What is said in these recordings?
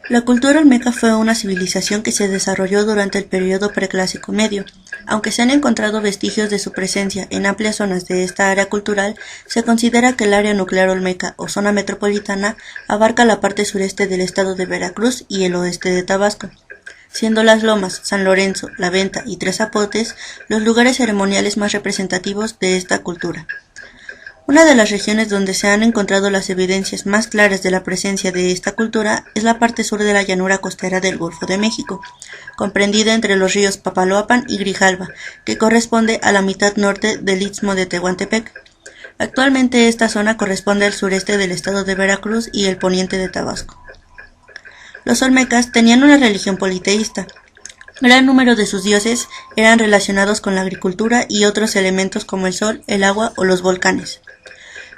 La cultura olmeca fue una civilización que se desarrolló durante el periodo preclásico medio. Aunque se han encontrado vestigios de su presencia en amplias zonas de esta área cultural, se considera que el área nuclear olmeca o zona metropolitana abarca la parte sureste del estado de Veracruz y el oeste de Tabasco, siendo Las Lomas, San Lorenzo, La Venta y Tres Zapotes los lugares ceremoniales más representativos de esta cultura. Una de las regiones donde se han encontrado las evidencias más claras de la presencia de esta cultura es la parte sur de la llanura costera del Golfo de México, comprendida entre los ríos Papaloapan y Grijalva, que corresponde a la mitad norte del Istmo de Tehuantepec. Actualmente esta zona corresponde al sureste del estado de Veracruz y el poniente de Tabasco. Los olmecas tenían una religión politeísta. Gran número de sus dioses eran relacionados con la agricultura y otros elementos como el sol, el agua o los volcanes.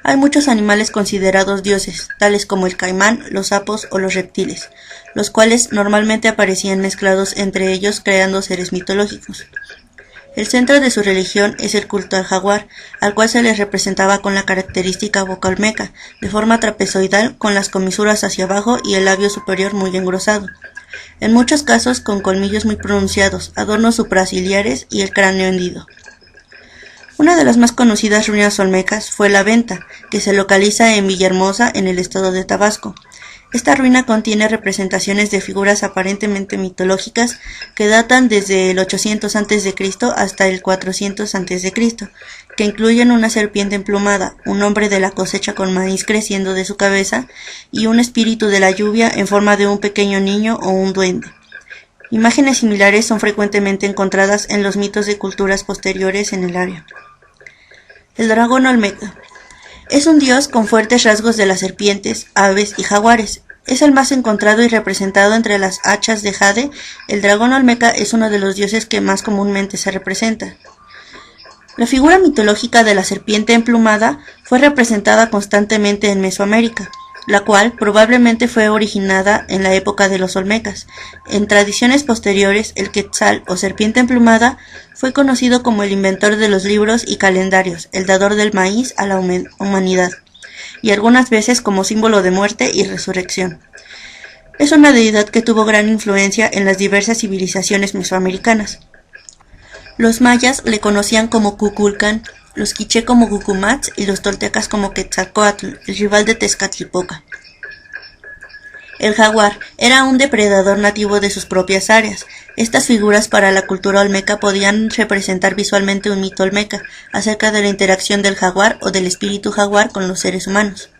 Hay muchos animales considerados dioses, tales como el caimán, los sapos o los reptiles, los cuales normalmente aparecían mezclados entre ellos creando seres mitológicos. El centro de su religión es el culto al jaguar, al cual se les representaba con la característica boca olmeca, de forma trapezoidal con las comisuras hacia abajo y el labio superior muy engrosado. En muchos casos con colmillos muy pronunciados, adornos supraciliares y el cráneo hendido. Una de las más conocidas ruinas olmecas fue La Venta, que se localiza en Villahermosa, en el estado de Tabasco. Esta ruina contiene representaciones de figuras aparentemente mitológicas que datan desde el 800 a.C. hasta el 400 a.C., que incluyen una serpiente emplumada, un hombre de la cosecha con maíz creciendo de su cabeza y un espíritu de la lluvia en forma de un pequeño niño o un duende. Imágenes similares son frecuentemente encontradas en los mitos de culturas posteriores en el área. El dragón olmeca es un dios con fuertes rasgos de las serpientes, aves y jaguares. Es el más encontrado y representado entre las hachas de jade. El dragón olmeca es uno de los dioses que más comúnmente se representa. La figura mitológica de la serpiente emplumada fue representada constantemente en Mesoamérica, la cual probablemente fue originada en la época de los olmecas. En tradiciones posteriores, el quetzal o serpiente emplumada fue conocido como el inventor de los libros y calendarios, el dador del maíz a la humanidad, y algunas veces como símbolo de muerte y resurrección. Es una deidad que tuvo gran influencia en las diversas civilizaciones mesoamericanas. Los mayas le conocían como Cuculcán, los quiché como Cucumats y los toltecas como Quetzalcóatl, el rival de Tezcatlipoca. El jaguar era un depredador nativo de sus propias áreas. Estas figuras para la cultura olmeca podían representar visualmente un mito olmeca acerca de la interacción del jaguar o del espíritu jaguar con los seres humanos.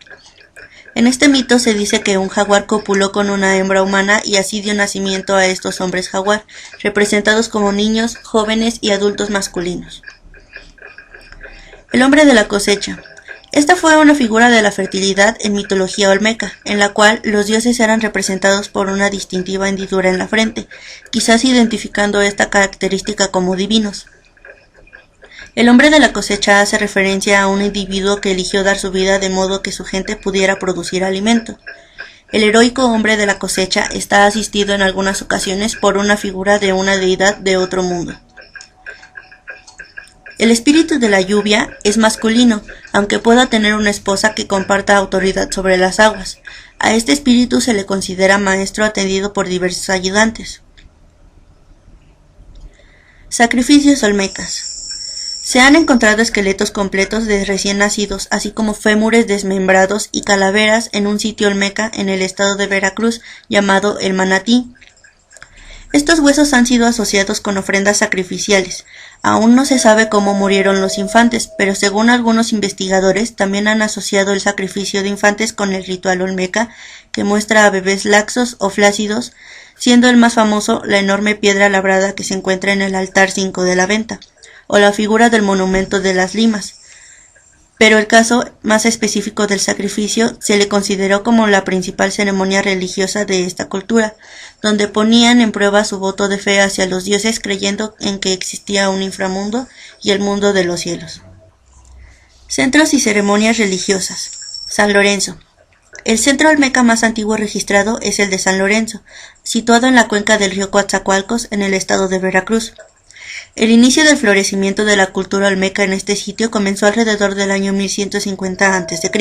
En este mito se dice que un jaguar copuló con una hembra humana y así dio nacimiento a estos hombres jaguar, representados como niños, jóvenes y adultos masculinos. El hombre de la cosecha. Esta fue una figura de la fertilidad en mitología olmeca, en la cual los dioses eran representados por una distintiva hendidura en la frente, quizás identificando esta característica como divinos. El hombre de la cosecha hace referencia a un individuo que eligió dar su vida de modo que su gente pudiera producir alimento. El heroico hombre de la cosecha está asistido en algunas ocasiones por una figura de una deidad de otro mundo. El espíritu de la lluvia es masculino, aunque pueda tener una esposa que comparta autoridad sobre las aguas. A este espíritu se le considera maestro atendido por diversos ayudantes. Sacrificios olmecas. Se han encontrado esqueletos completos de recién nacidos, así como fémures desmembrados y calaveras en un sitio olmeca en el estado de Veracruz llamado El Manatí. Estos huesos han sido asociados con ofrendas sacrificiales. Aún no se sabe cómo murieron los infantes, pero según algunos investigadores también han asociado el sacrificio de infantes con el ritual olmeca, que muestra a bebés laxos o flácidos, siendo el más famoso la enorme piedra labrada que se encuentra en el altar 5 de La Venta, o la figura del monumento de las limas. Pero el caso más específico del sacrificio se le consideró como la principal ceremonia religiosa de esta cultura, donde ponían en prueba su voto de fe hacia los dioses creyendo en que existía un inframundo y el mundo de los cielos. Centros y ceremonias religiosas. San Lorenzo. El centro olmeca más antiguo registrado es el de San Lorenzo, situado en la cuenca del río Coatzacoalcos en el estado de Veracruz. El inicio del florecimiento de la cultura olmeca en este sitio comenzó alrededor del año 1150 a.C.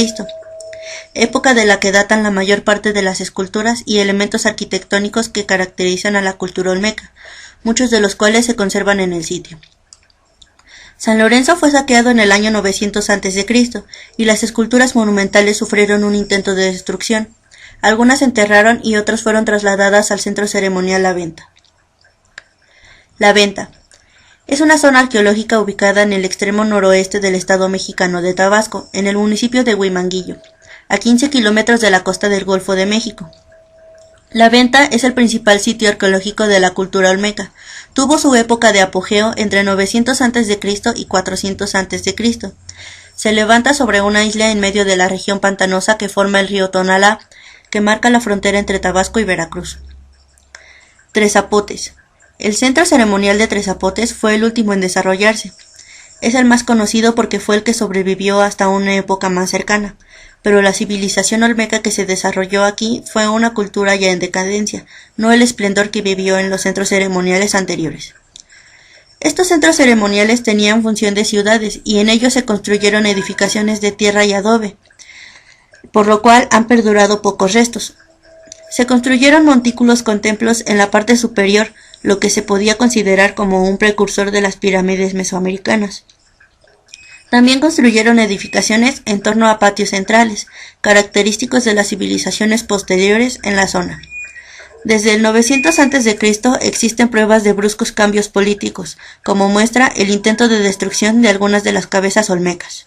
época de la que datan la mayor parte de las esculturas y elementos arquitectónicos que caracterizan a la cultura olmeca, muchos de los cuales se conservan en el sitio. San Lorenzo fue saqueado en el año 900 a.C. y las esculturas monumentales sufrieron un intento de destrucción. Algunas se enterraron y otras fueron trasladadas al centro ceremonial La Venta. La Venta es una zona arqueológica ubicada en el extremo noroeste del estado mexicano de Tabasco, en el municipio de Huimanguillo, a 15 kilómetros de la costa del Golfo de México. La Venta es el principal sitio arqueológico de la cultura olmeca. Tuvo su época de apogeo entre 900 a.C. y 400 a.C. Se levanta sobre una isla en medio de la región pantanosa que forma el río Tonalá, que marca la frontera entre Tabasco y Veracruz. Tres Zapotes. El centro ceremonial de Tres Zapotes fue el último en desarrollarse. Es el más conocido porque fue el que sobrevivió hasta una época más cercana, pero la civilización olmeca que se desarrolló aquí fue una cultura ya en decadencia, no el esplendor que vivió en los centros ceremoniales anteriores. Estos centros ceremoniales tenían función de ciudades y en ellos se construyeron edificaciones de tierra y adobe, por lo cual han perdurado pocos restos. Se construyeron montículos con templos en la parte superior, lo que se podía considerar como un precursor de las pirámides mesoamericanas. También construyeron edificaciones en torno a patios centrales, característicos de las civilizaciones posteriores en la zona. Desde el 900 a.C. existen pruebas de bruscos cambios políticos, como muestra el intento de destrucción de algunas de las cabezas olmecas.